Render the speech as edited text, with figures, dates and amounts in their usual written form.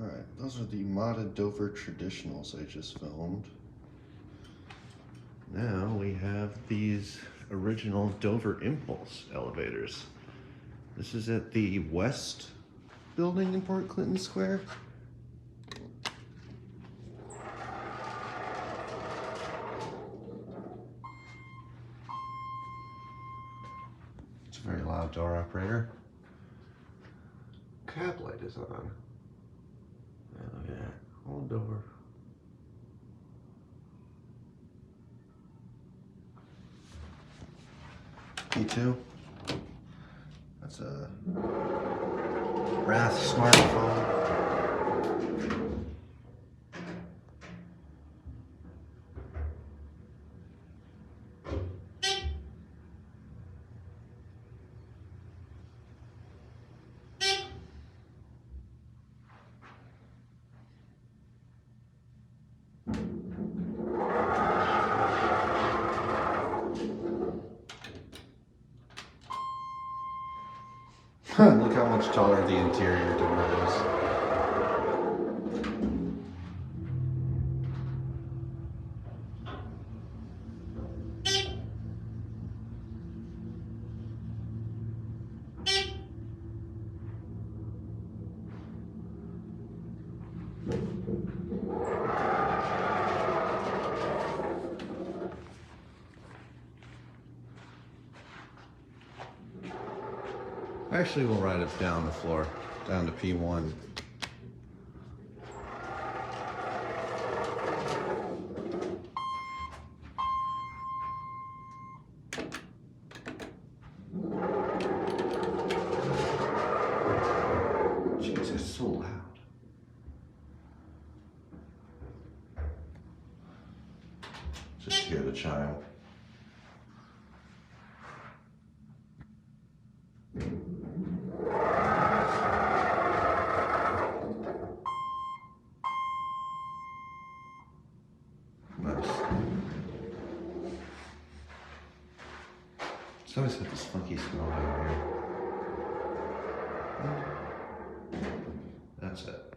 Alright, those are the modded Dover traditionals I just filmed. Now we have these original Dover Impulse elevators. This is at the West building in Port Clinton Square. It's a very loud door operator. Cab light is on. Yeah, look at that. Old Dover. P2. That's a Wrath smartphone. Look how much taller the interior door is. Actually, we'll ride it down the floor, down to P1. Jeez, it's so loud. Just hear the chime. Nice. It's always had this funky smell down here. That's it.